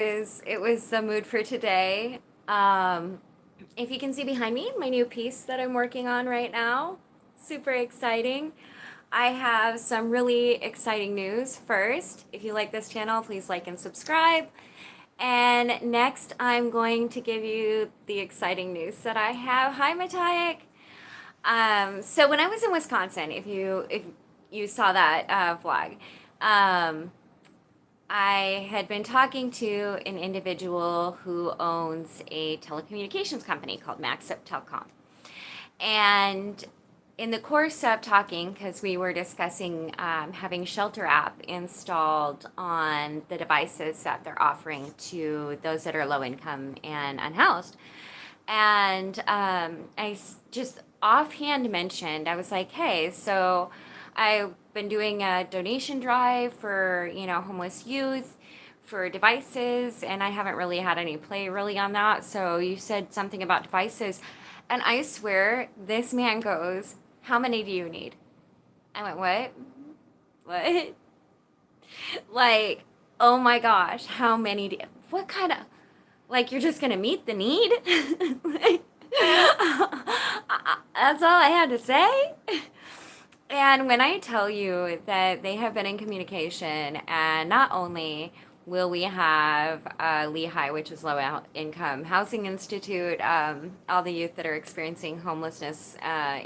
It was the mood for today. If you can see behind me, my new piece that I'm working on right now, super exciting. I have some really exciting news. First, if you like this channel, please like and subscribe. And next, I'm going to give you the exciting news that I have. Hi, Matayek. So when I was in Wisconsin, if you saw that vlog, um, I had been talking to an individual who owns a telecommunications company called Maxup Telecom. And in the course of talking, because we were discussing having Shelter app installed on the devices that they're offering to those that are low income and unhoused, and just offhand mentioned, I was like, hey, so I've been doing a donation drive for, homeless youth for devices, and I haven't really had any play really on that. So you said something about devices. And I swear, this man goes, how many do you need? I went, what? What? Like, oh my gosh, how many what kind of, like, you're just gonna meet the need? Like, that's all I had to say. And when I tell you that they have been in communication, and not only will we have Lehigh, which is low income housing institute, all the youth that are experiencing homelessness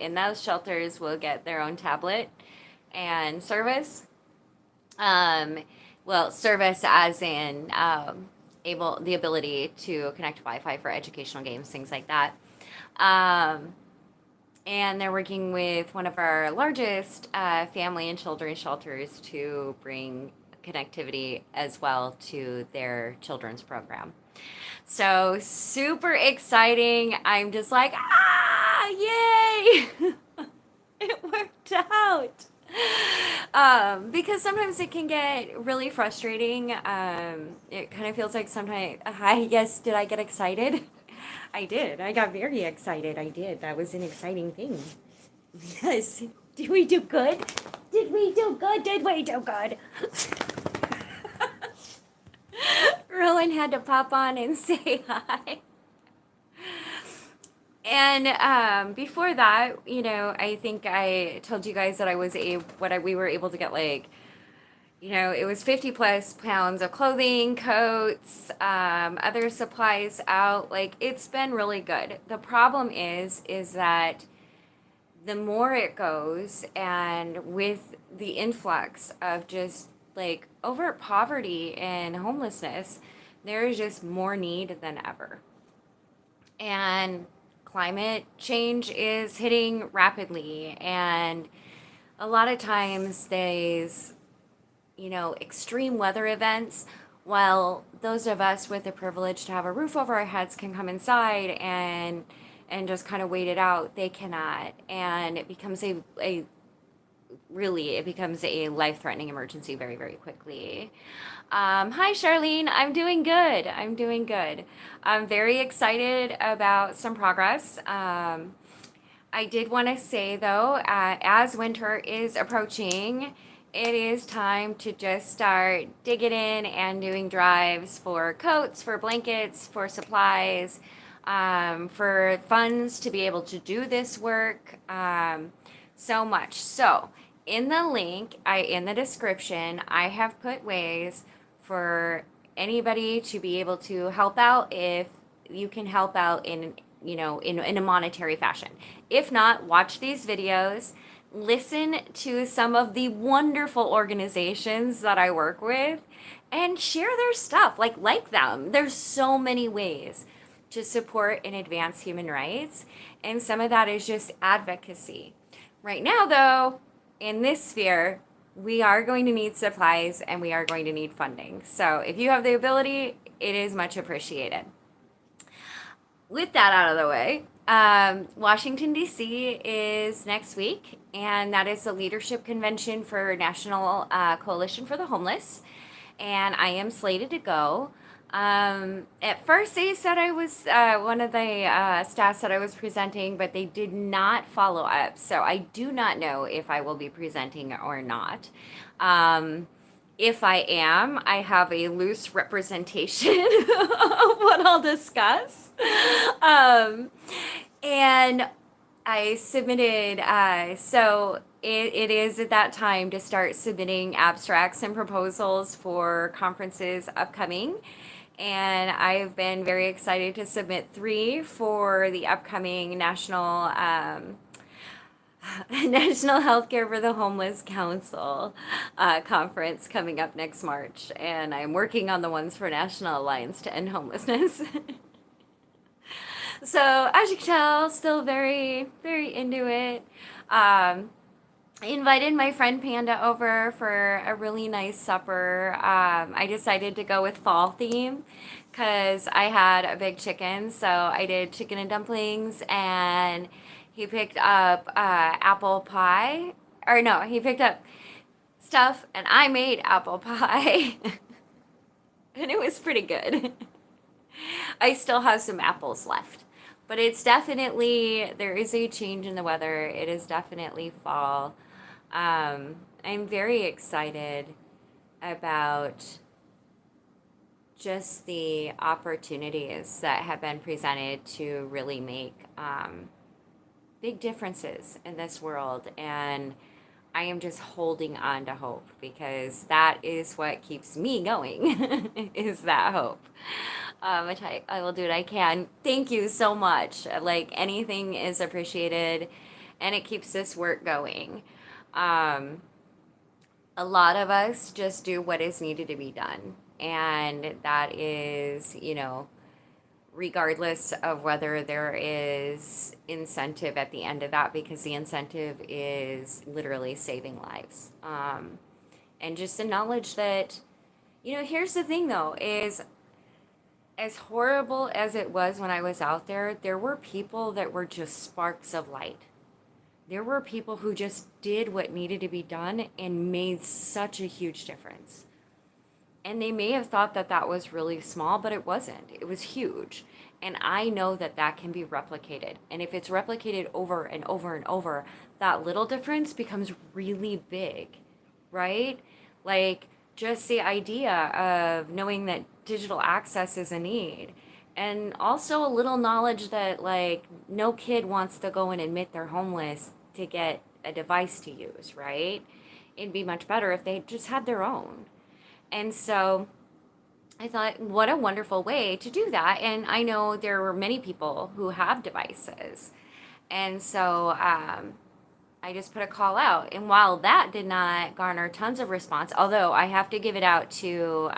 in those shelters will get their own tablet and service. Um, well, service as in the ability to connect to Wi-Fi for educational games, things like that. Um, and they're working with one of our largest family and children's shelters to bring connectivity as well to their children's program. So super exciting. I'm just like, yay! It worked out. Because sometimes it can get really frustrating. It kind of feels like sometimes, hi, yes, did I get excited? I did. I got very excited. I did. That was an exciting thing. Yes. Did we do good? Did we do good? Did we do good? Rowan had to pop on and say hi. And before that, I think I told you guys that we were able to get, like, it was 50 plus pounds of clothing, coats, other supplies out. Like, it's been really good. The problem is that the more it goes, and with the influx of just like overt poverty and homelessness, there is just more need than ever. And climate change is hitting rapidly, and a lot of times these extreme weather events, while those of us with the privilege to have a roof over our heads can come inside and just kind of wait it out, they cannot. And it becomes it becomes a life-threatening emergency very, very quickly. Hi, Charlene. I'm doing good. I'm doing good. I'm very excited about some progress. I did want to say, though, as winter is approaching, it is time to just start digging in and doing drives for coats, for blankets, for supplies, for funds to be able to do this work. So much. So, in the link, in the description, I have put ways for anybody to be able to help out if you can help out in a monetary fashion. If not, watch these videos, listen to some of the wonderful organizations that I work with, and share their stuff, like them. There's so many ways to support and advance human rights, and some of that is just advocacy. Right now, though, in this sphere, we are going to need supplies and we are going to need funding. So if you have the ability, it is much appreciated. With that out of the way, Washington, D.C. is next week, and that is the leadership convention for National Coalition for the Homeless, and I am slated to go. At first, they said I was one of the staff that I was presenting, but they did not follow up, so I do not know if I will be presenting or not. If I am, I have a loose representation of what I'll discuss. Um, and I submitted, so it is at that time to start submitting abstracts and proposals for conferences upcoming. And I've been very excited to submit three for the upcoming National Healthcare for the Homeless Council conference coming up next March. And I'm working on the ones for National Alliance to End Homelessness. So as you can tell, still very, very into it. I invited my friend Panda over for a really nice supper. I decided to go with fall theme because I had a big chicken. So I did chicken and dumplings, and he picked up apple pie. Or no, he picked up stuff, and I made apple pie. And it was pretty good. I still have some apples left. But it's definitely, there is a change in the weather. It is definitely fall. I'm very excited about just the opportunities that have been presented to really make big differences in this world. And I am just holding on to hope because that is what keeps me going, is that hope. Which I will do what I can. Thank you so much. Like anything is appreciated, and it keeps this work going. Um, a lot of us just do what is needed to be done. And that is, regardless of whether there is incentive at the end of that, because the incentive is literally saving lives. And just the knowledge that, here's the thing though, is as horrible as it was when I was out there, there were people that were just sparks of light. There were people who just did what needed to be done and made such a huge difference. And they may have thought that that was really small, but it wasn't. It was huge. And I know that that can be replicated. And if it's replicated over and over and over, that little difference becomes really big, right? Like just the idea of knowing that digital access is a need. And also a little knowledge that like no kid wants to go and admit they're homeless to get a device to use, right? It'd be much better if they just had their own. And so I thought, what a wonderful way to do that. And I know there were many people who have devices. And so I just put a call out. And while that did not garner tons of response, although I have to give it out to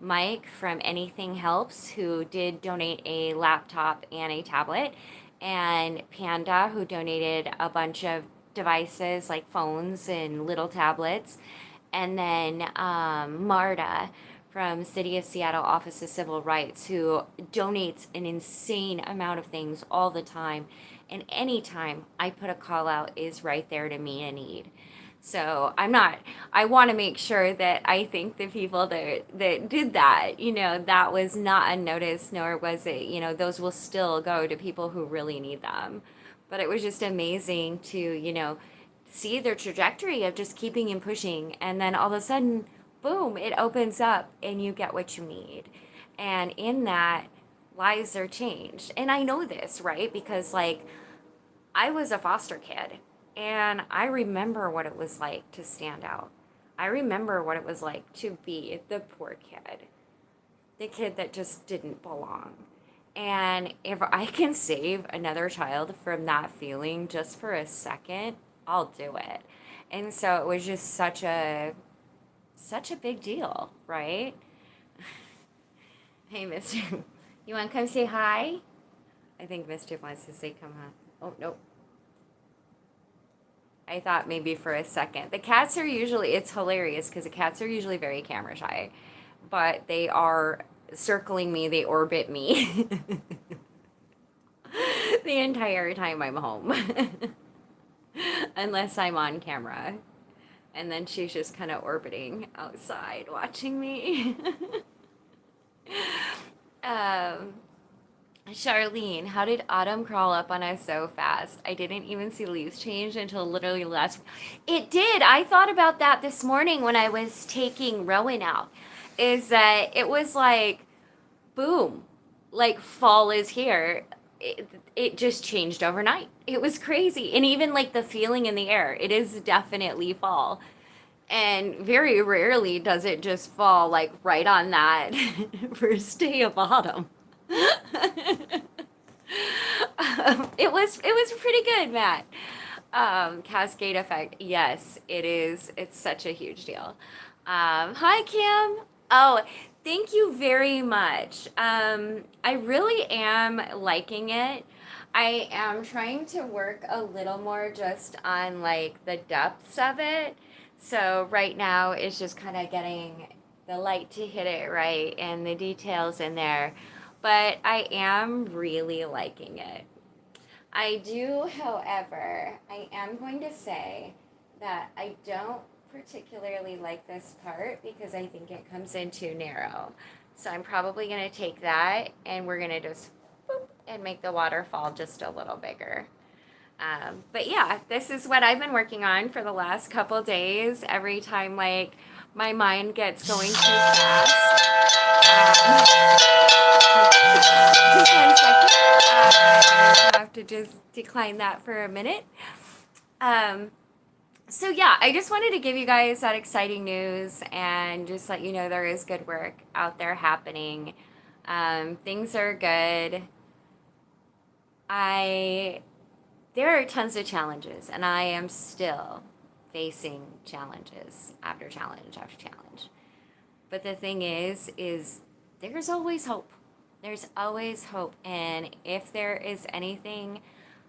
Mike from Anything Helps, who did donate a laptop and a tablet, and Panda, who donated a bunch of devices like phones and little tablets, and then Marta from City of Seattle Office of Civil Rights, who donates an insane amount of things all the time. And anytime I put a call out is right there to meet a need. So I want to make sure that I think the people that did that, that was not unnoticed, nor was it, those will still go to people who really need them. But it was just amazing to, see their trajectory of just keeping and pushing. And then all of a sudden, boom, it opens up and you get what you need. And in that, lives are changed. And I know this, right? Because like I was a foster kid and I remember what it was like to stand out. I remember what it was like to be the poor kid, the kid that just didn't belong. And if I can save another child from that feeling just for a second, I'll do it. And so it was just such a big deal, right? Hey, Mischief, you want to come say hi? I think Mischief wants to say come on. Oh, nope. I thought maybe for a second. The cats are usually, it's hilarious because the cats are usually very camera shy, but they are circling me, they orbit me the entire time I'm home, unless I'm on camera. And then she's just kind of orbiting outside watching me. um, Charlene, how did autumn crawl up on us so fast? I didn't even see leaves change until literally last. It did. I thought about that this morning when I was taking Rowan out. Is that it was like, boom, like fall is here. It just changed overnight. It was crazy. And even like the feeling in the air, it is definitely fall. And very rarely does it just fall like right on that first day of autumn. It was pretty good, Matt. Cascade effect. Yes, it is. It's such a huge deal. Hi, Kim. Oh, thank you very much. I really am liking it. I am trying to work a little more just on like the depths of it. So right now it's just kind of getting the light to hit it right and the details in there. But I am really liking it. I do, however, I am going to say that I don't particularly like this part because I think it comes in too narrow. So I'm probably going to take that and we're going to just boop, and make the waterfall just a little bigger. But yeah, this is what I've been working on for the last couple days. Every time like my mind gets going too fast. Just 1 second. I have to just decline that for a minute. Um, so yeah, I just wanted to give you guys that exciting news and just let you know there is good work out there happening. Things are good. I There are tons of challenges, and I am still facing challenges after challenge after challenge. But the thing is there's always hope. There's always hope, and if there is anything,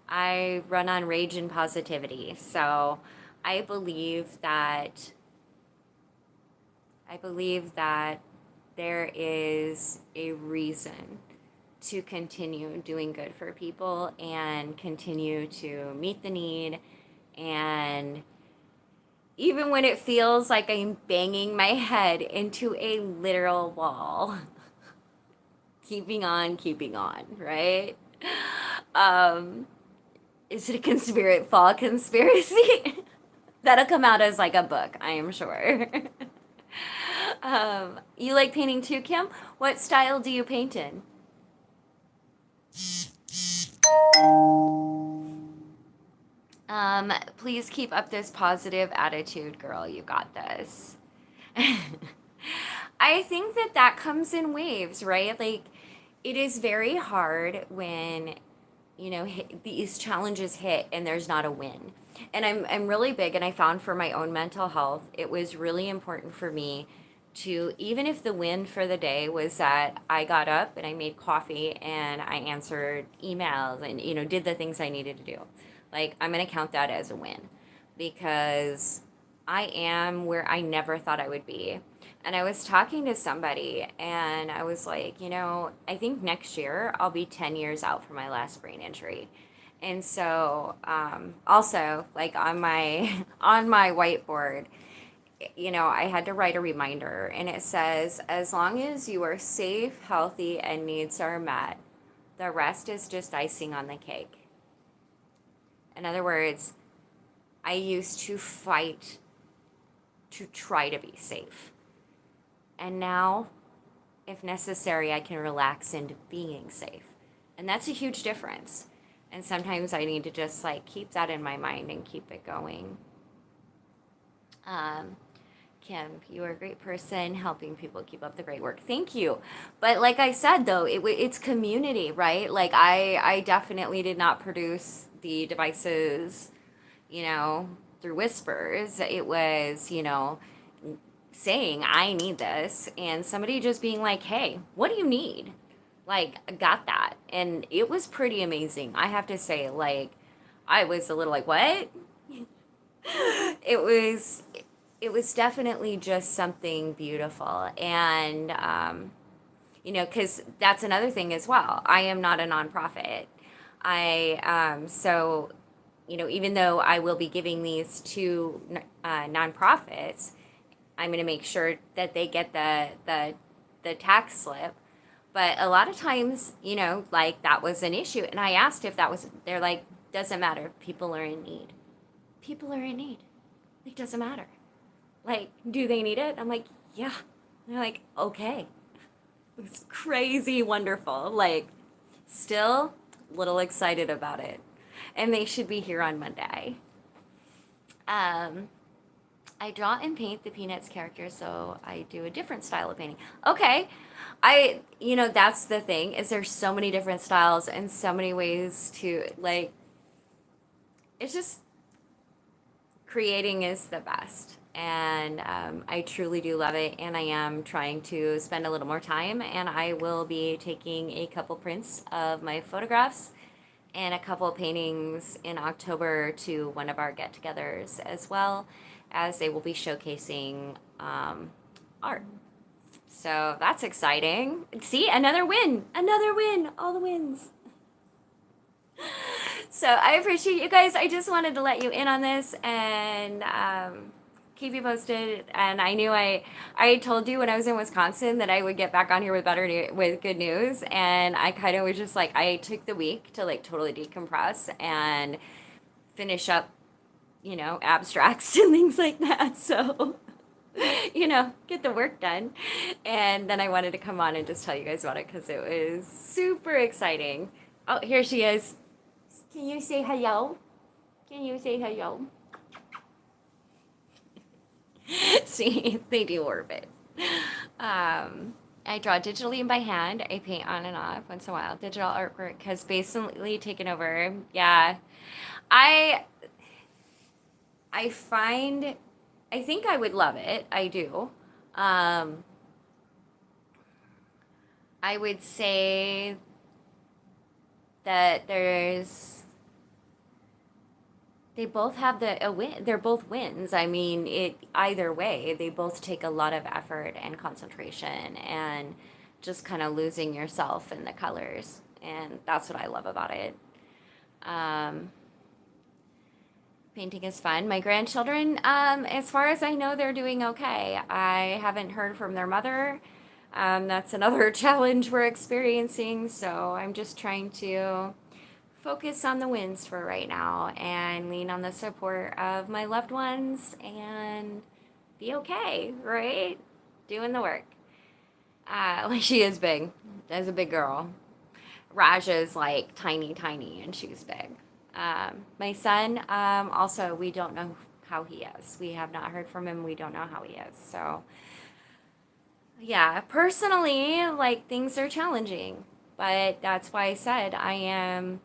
I run on rage and positivity. So I believe that I believe that there is a reason to continue doing good for people and continue to meet the need. And even when it feels like I'm banging my head into a literal wall, keeping on, right? Um, is it a fall conspiracy? That'll come out as like a book, I am sure. You like painting too, Kim? What style do you paint in? Please keep up this positive attitude, girl. You got this. I think that that comes in waves, right? Like, it is very hard when, these challenges hit and there's not a win. And I'm really big, and I found for my own mental health, it was really important for me to, even if the win for the day was that I got up and I made coffee and I answered emails and, did the things I needed to do. Like, I'm going to count that as a win because I am where I never thought I would be. And I was talking to somebody and I was like, I think next year I'll be 10 years out from my last brain injury. And so, also like on my, on my whiteboard, I had to write a reminder and it says, as long as you are safe, healthy, and needs are met, the rest is just icing on the cake. In other words, I used to fight to try to be safe. And now, if necessary, I can relax into being safe. And that's a huge difference. And sometimes I need to just like keep that in my mind and keep it going. Kim, you are a great person helping people keep up the great work. Thank you. But like I said, though, it's community, right? Like I definitely did not produce the devices, through whispers. It was, saying, I need this. And somebody just being like, hey, what do you need? Like, I got that. And it was pretty amazing. I have to say, like, I was a little like, what? it was it was definitely just something beautiful. And because that's another thing as well. I am not a nonprofit. So even though I will be giving these to nonprofits, I'm going to make sure that they get the tax slip. But a lot of times, like that was an issue. And I asked if that was, they're like, doesn't matter. People are in need. People are in need. It doesn't matter. Like, do they need it? I'm like, yeah. And they're like, okay. It's crazy wonderful. Like, still a little excited about it. And they should be here on Monday. Um, I draw and paint the Peanuts characters, so I do a different style of painting. Okay. That's the thing, is there's so many different styles and so many ways to, like, it's just, creating is the best. And I truly do love it. And I am trying to spend a little more time. And I will be taking a couple prints of my photographs and a couple of paintings in October to one of our get togethers, as well as they will be showcasing art. So that's exciting. See, another win, all the wins. So I appreciate you guys. I just wanted to let you in on this and keep you posted. And I knew I told you when I was in Wisconsin that I would get back on here with with good news. And I kind of was just like, I took the week to like totally decompress and finish up, abstracts and things like that. So, get the work done. And then I wanted to come on and just tell you guys about it because it was super exciting. Oh, here she is. Can you say hello? Can you say hello? See, they do orbit. I draw digitally and by hand. I paint on and off once in a while. Digital artwork has basically taken over. Yeah. I I find I think I would love it. I do. Um, I would say that they both have a win. They're both wins. I mean, it either way, they both take a lot of effort and concentration and just kind of losing yourself in the colors. And that's what I love about it. Um, Painting is fun. My grandchildren, as far as I know, they're doing okay. I haven't heard from their mother. That's another challenge we're experiencing. So I'm just trying to focus on the wins for right now and lean on the support of my loved ones and be okay, right? Doing the work. Like she is big. As a big girl. Raja's like tiny, tiny, and she's big. My son, also, we don't know how he is. We have not heard from him. We don't know how he is. So, yeah, personally, like things are challenging, but that's why I said I am,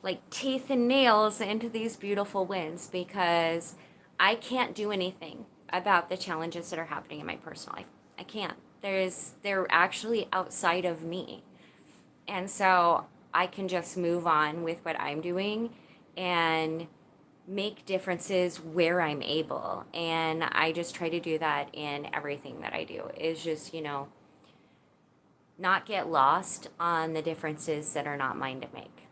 like teeth and nails into these beautiful wins because I can't do anything about the challenges that are happening in my personal life. I can't. They're actually outside of me. And so I can just move on with what I'm doing and make differences where I'm able. And I just try to do that in everything that I do, is just, not get lost on the differences that are not mine to make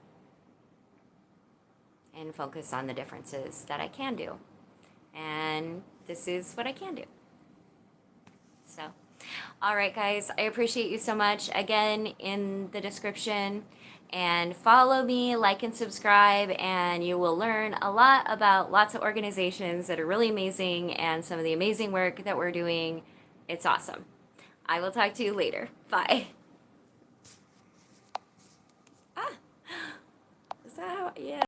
and focus on the differences that I can do. And this is what I can do. So, all right, guys, I appreciate you so much. Again, in the description, and follow me, like and subscribe, and you will learn a lot about lots of organizations that are really amazing and some of the amazing work that we're doing. It's awesome. I will talk to you later. Bye. Ah, is that how? Yeah.